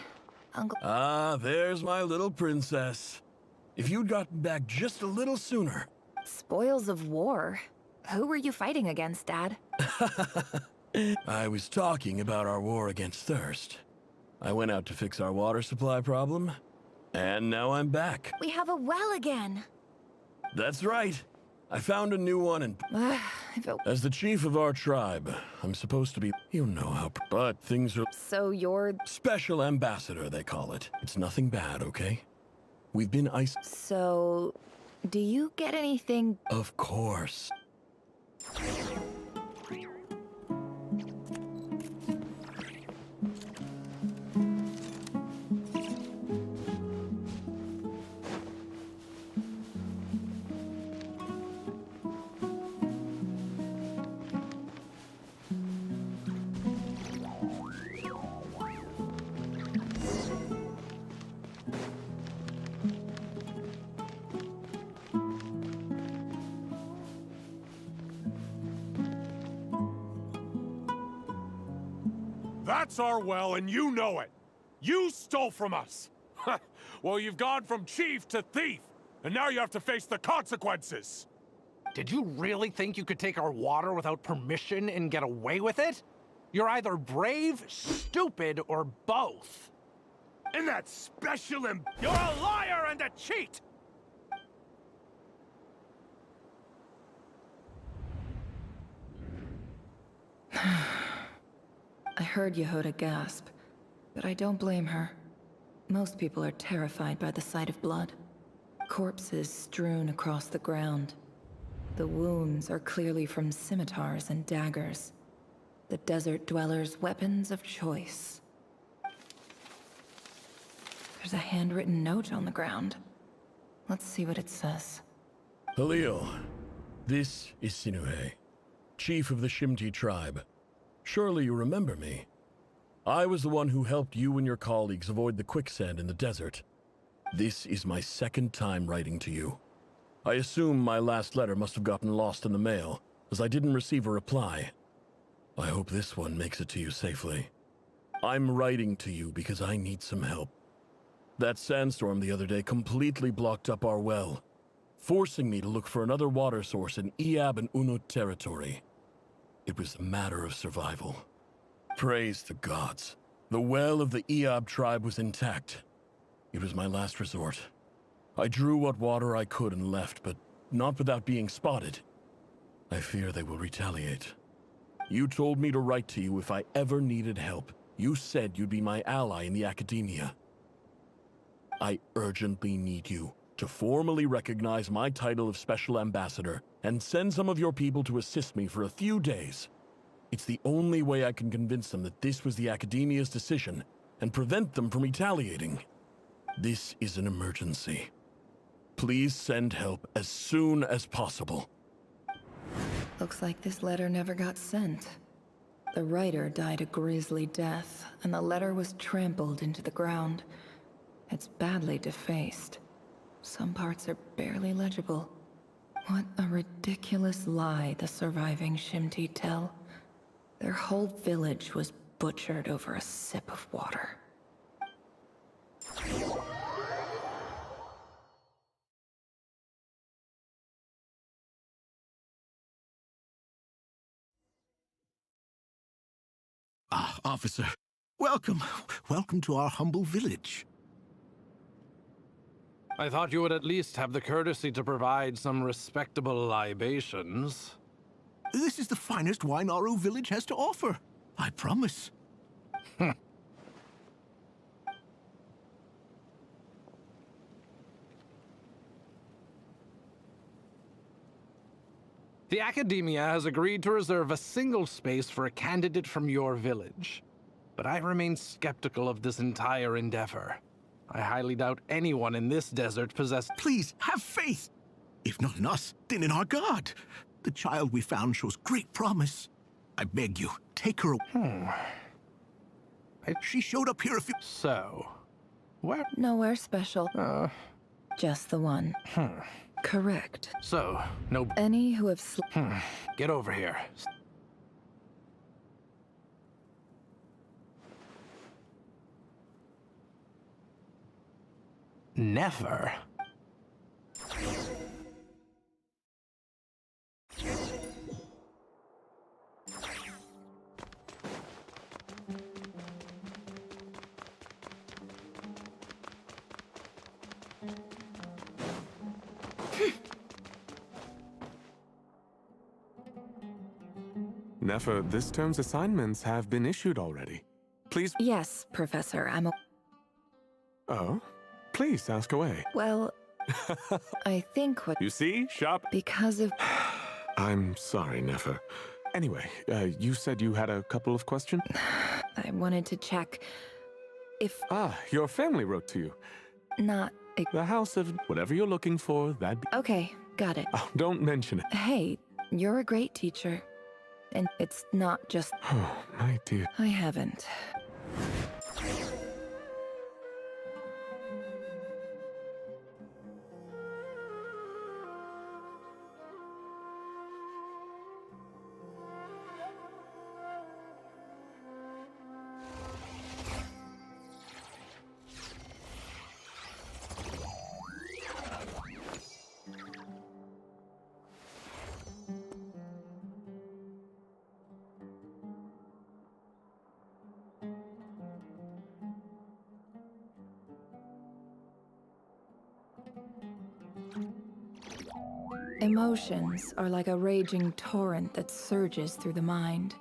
A: Uncle...
M: Ah, there's my little princess. If you'd gotten back just a little sooner.
A: Spoils of war? Who were you fighting against, Dad?
M: I was talking about our war against thirst. I went out to fix our water supply problem, and now I'm back.
A: We have a well again.
M: That's right. I found a new one and... As the chief of our tribe, I'm supposed to be... You know how... But things are...
A: So you're...
M: Special ambassador, they call it. It's nothing bad, okay? We've been
A: So... Do you get anything...
M: Of course.
R: That's our well, and you know it. You stole from us. Well, you've gone from chief to thief, and now you have to face the consequences.
S: Did you really think you could take our water without permission and get away with it? You're either brave, stupid, or both.
R: And that You're a liar and a cheat!
D: I heard Yehuda gasp, but I don't blame her. Most people are terrified by the sight of blood. Corpses strewn across the ground. The wounds are clearly from scimitars and daggers. The desert dwellers' weapons of choice. There's a handwritten note on the ground. Let's see what it says.
M: Halil, this is Sinuhe, chief of the Shimti tribe. Surely you remember me. I was the one who helped you and your colleagues avoid the quicksand in the desert. This is my second time writing to you. I assume my last letter must have gotten lost in the mail, as I didn't receive a reply. I hope this one makes it to you safely. I'm writing to you because I need some help. That sandstorm the other day completely blocked up our well, forcing me to look for another water source in Iab and Unut territory. It was a matter of survival. Praise the gods. The well of the Iab tribe was intact. It was my last resort. I drew what water I could and left, but not without being spotted. I fear they will retaliate. You told me to write to you if I ever needed help. You said you'd be my ally in the academia. I urgently need you to formally recognize my title of Special Ambassador and send some of your people to assist me for a few days. It's the only way I can convince them that this was the academia's decision and prevent them from retaliating. This is an emergency. Please send help as soon as possible.
D: Looks like this letter never got sent. The writer died a grisly death, and the letter was trampled into the ground. It's badly defaced. Some parts are barely legible. What a ridiculous lie the surviving Shimti tell. Their whole village was butchered over a sip of water.
T: Ah, officer. Welcome. Welcome to our humble village.
S: I thought you would at least have the courtesy to provide some respectable libations.
T: This is the finest wine Aru village has to offer. I promise.
S: The Academia has agreed to reserve a single space for a candidate from your village. But I remain skeptical of this entire endeavor. I highly doubt anyone in this desert possesses—
T: Please, have faith. If not in us, then in our god. The child we found shows great promise. I beg you, take her away. She showed up here a few—
S: So, where—
D: Nowhere special. Just the one. Correct.
S: So, no—
D: Any who have
S: Get over here. Never.
U: Nefer, this term's assignments have been issued already. Please—
D: Yes, Professor, I'm
U: Oh? Please, ask away.
D: Well, I think what—
U: You see, Shop—
D: Because of—
U: I'm sorry, Nefer. Anyway, you said you had a couple of questions?
D: I wanted to check if—
U: Ah, your family wrote to you.
D: Not—
U: The house of whatever you're looking for, that'd be—
D: Okay, got it.
U: Oh, don't mention it.
D: Hey, you're a great teacher. And it's not just—
U: Oh, my dear.
D: I haven't. Emotions are like a raging torrent that surges through the mind.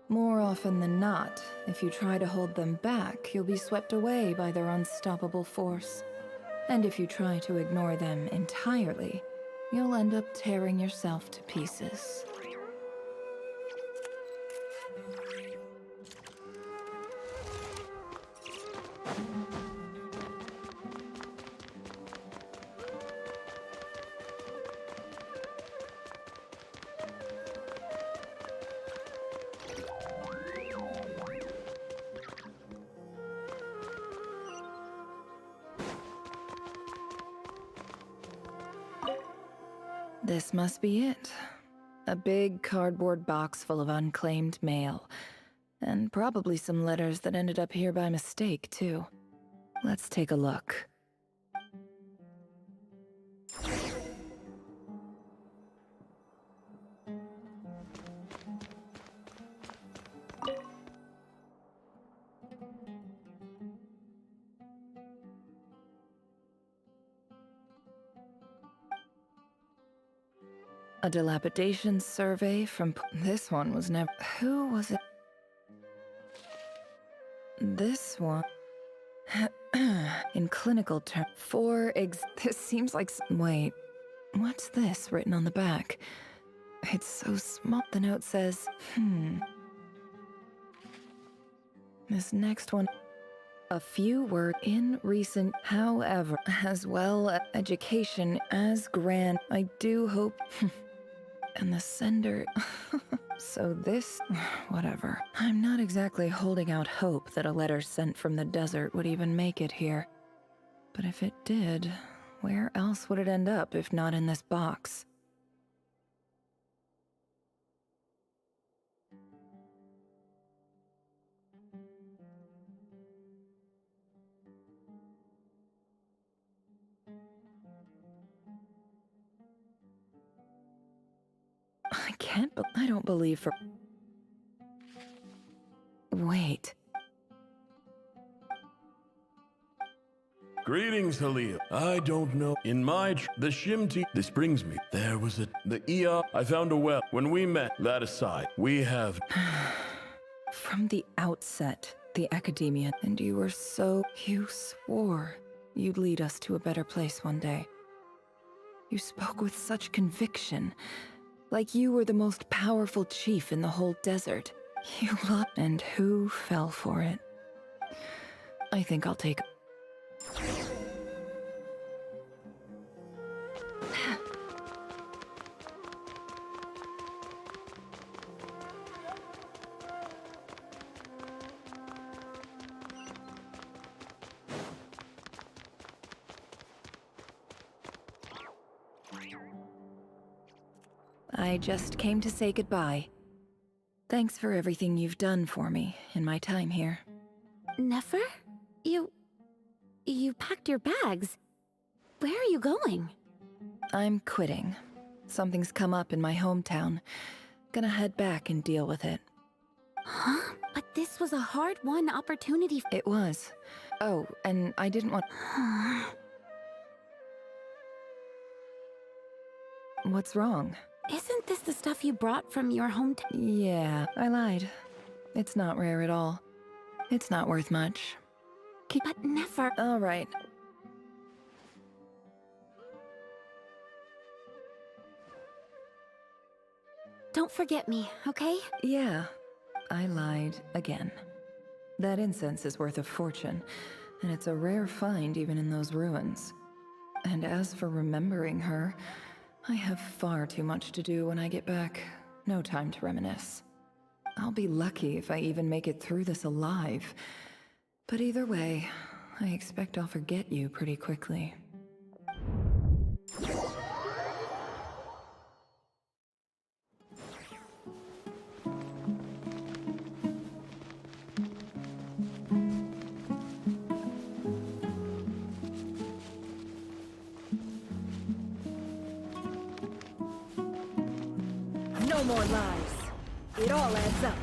D: More often than not, if you try to hold them back, you'll be swept away by their unstoppable force. And if you try to ignore them entirely, you'll end up tearing yourself to pieces. This must be it. A big cardboard box full of unclaimed mail. And probably some letters that ended up here by mistake, too. Let's take a look. A dilapidation survey from... This one was never... Who was it? This one... In clinical terms... This seems like... Wait. What's this written on the back? It's so small. The note says... This next one... A few words in recent, however, as well as education as grand. I do hope... And the sender... So this... Whatever. I'm not exactly holding out hope that a letter sent from the desert would even make it here. But if it did, where else would it end up if not in this box? I don't believe for... Wait.
M: Greetings, Halil. I don't know. In the Shimti, this brings me. There was the Ia. I found a well. When we met, that aside, we have...
D: From the outset, the Academia, and you were so... You swore you'd lead us to a better place one day. You spoke with such conviction, like you were the most powerful chief in the whole desert. You loved... And who fell for it? I think I'll take... I just came to say goodbye. Thanks for everything you've done for me in my time here.
A: Nefer? You packed your bags. Where are you going?
D: I'm quitting. Something's come up in my hometown. Gonna head back and deal with it.
A: Huh? But this was a hard-won opportunity.
D: It was. Oh, and I didn't want... What's wrong?
A: Isn't this the stuff you brought from your hometown?
D: Yeah, I lied. It's not rare at all. It's not worth much.
A: But Nefer...
D: All right.
A: Don't forget me, okay?
D: Yeah, I lied again. That incense is worth a fortune, and it's a rare find even in those ruins. And as for remembering her, I have far too much to do when I get back. No time to reminisce. I'll be lucky if I even make it through this alive. But either way, I expect I'll forget you pretty quickly.
B: No more lies. It all adds up.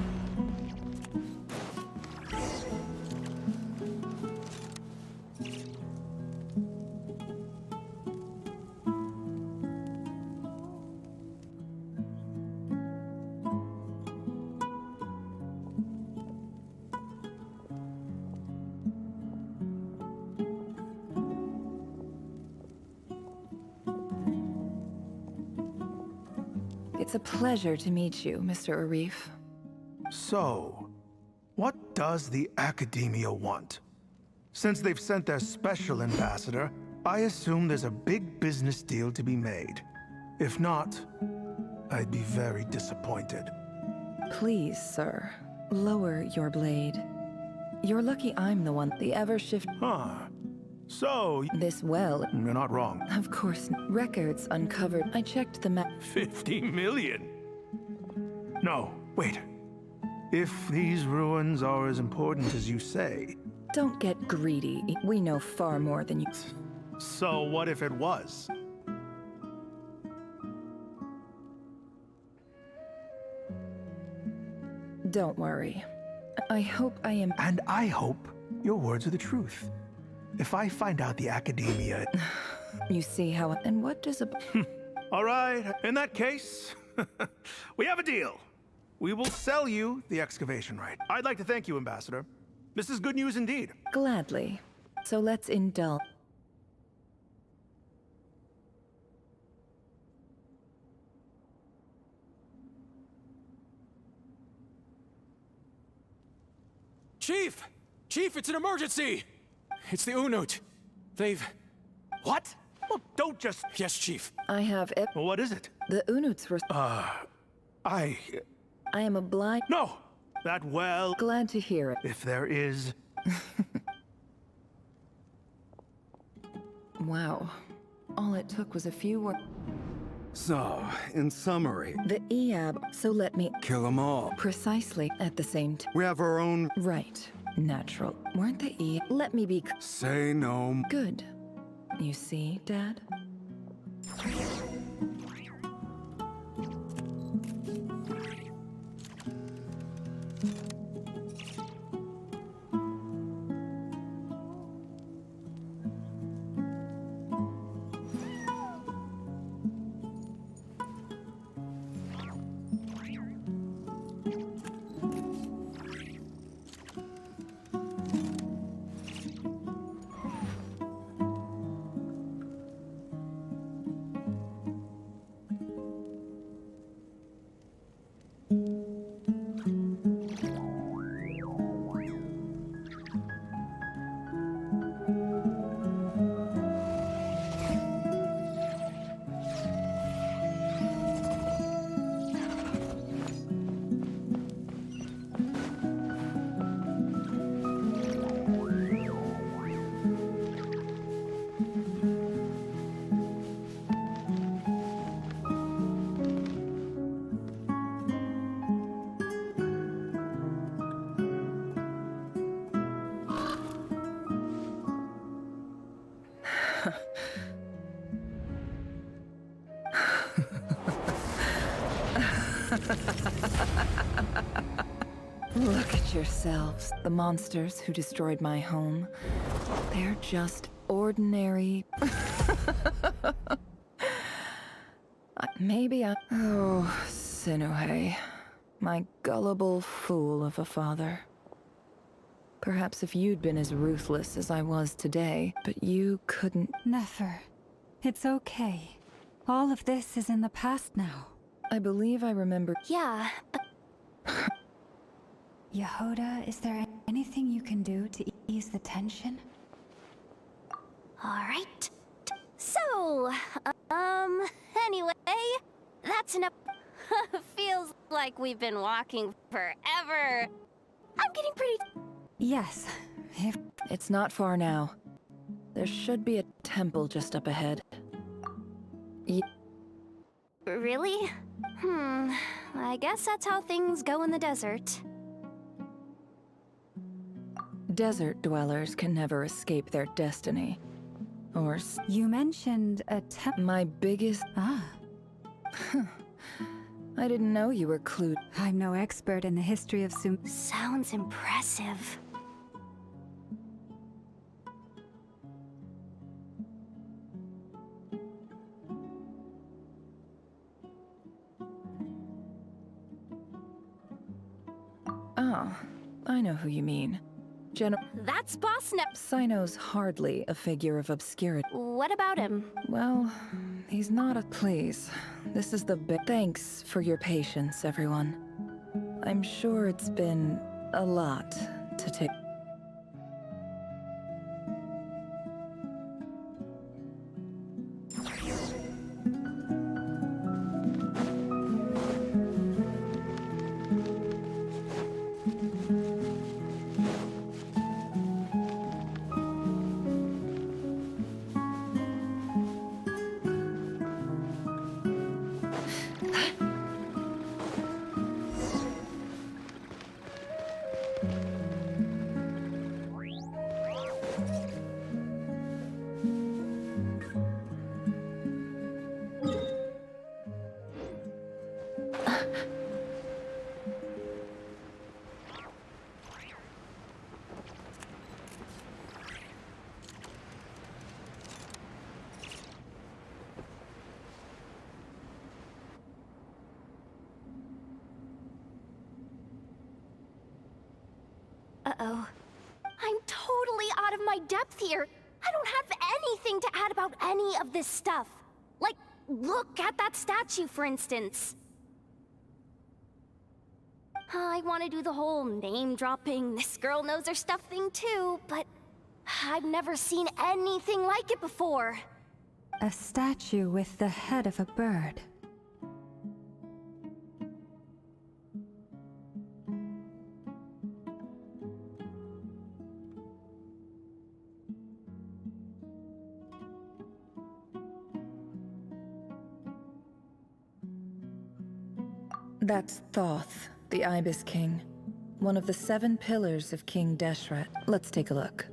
D: It's a pleasure to meet you, Mr. Arif.
P: So, what does the Academia want? Since they've sent their special ambassador, I assume there's a big business deal to be made. If not, I'd be very disappointed.
D: Please, sir, lower your blade. You're lucky I'm the one, the ever-shift...
P: Huh. So,
D: This well,
P: you're not wrong.
D: of course, records uncovered. I checked the map.
P: 50 million? No, wait. If these ruins are as important as you say...
D: Don't get greedy. We know far more than you.
P: So what if it was?
D: Don't worry. I hope I am...
P: And I hope your words are the truth. If I find out the academia...
D: You see how... And what does a...
P: All right, in that case, we have a deal. We will sell you the excavation right. I'd like to thank you, Ambassador. This is good news indeed.
D: Gladly. So let's indulge.
I: Chief! Chief, it's an emergency! It's the Unut. They've...
P: What? Well, don't just...
I: Yes, Chief.
D: I have...
P: Well, what is it?
D: The Unuts were...
P: I
D: am a blind...
P: No! That well...
D: Glad to hear it.
P: If there is...
D: Wow. All it took was a few words.
Q: So, in summary...
D: The EAB, so let me...
Q: Kill them all.
D: Precisely at the same time.
Q: We have our own...
D: Right. Natural. Weren't the E... Let me be...
Q: Say no...
D: Good. You see, Dad? Look at yourselves, the monsters who destroyed my home. They're just ordinary... Maybe I... Oh, Sinuhe. My gullible fool of a father. Perhaps if you'd been as ruthless as I was today, but you couldn't...
O: Nefer, it's okay. All of this is in the past now.
D: I believe I remember...
E: Yeah,
O: Yehoda, is there anything you can do to ease the tension?
E: all right. So, anyway, that's enough. Feels like we've been walking forever. I'm getting pretty...
O: Yes, if...
D: It's not far now. There should be a temple just up ahead.
E: Really? I guess that's how things go in the desert.
D: Desert dwellers can never escape their destiny. Or...
O: You mentioned a
D: My biggest...
O: Ah.
D: I didn't know you were clued.
O: I'm no expert in the history of
E: Sounds impressive.
D: Oh, I know who you mean.
E: That's Boss Nep.
D: Sino's hardly a figure of obscurity.
E: What about him?
D: Well, he's not a... Please, this is the Thanks for your patience, everyone. I'm sure it's been a lot to take.
E: Uh-oh. I'm totally out of my depth here. I don't have anything to add about any of this stuff. Like, look at that statue, for instance. I want to do the whole name-dropping, this girl knows her stuff thing too, but I've never seen anything like it before.
O: A statue with the head of a bird.
D: That's Thoth, the Ibis King. One of the 7 pillars of King Deshret. Let's take a look.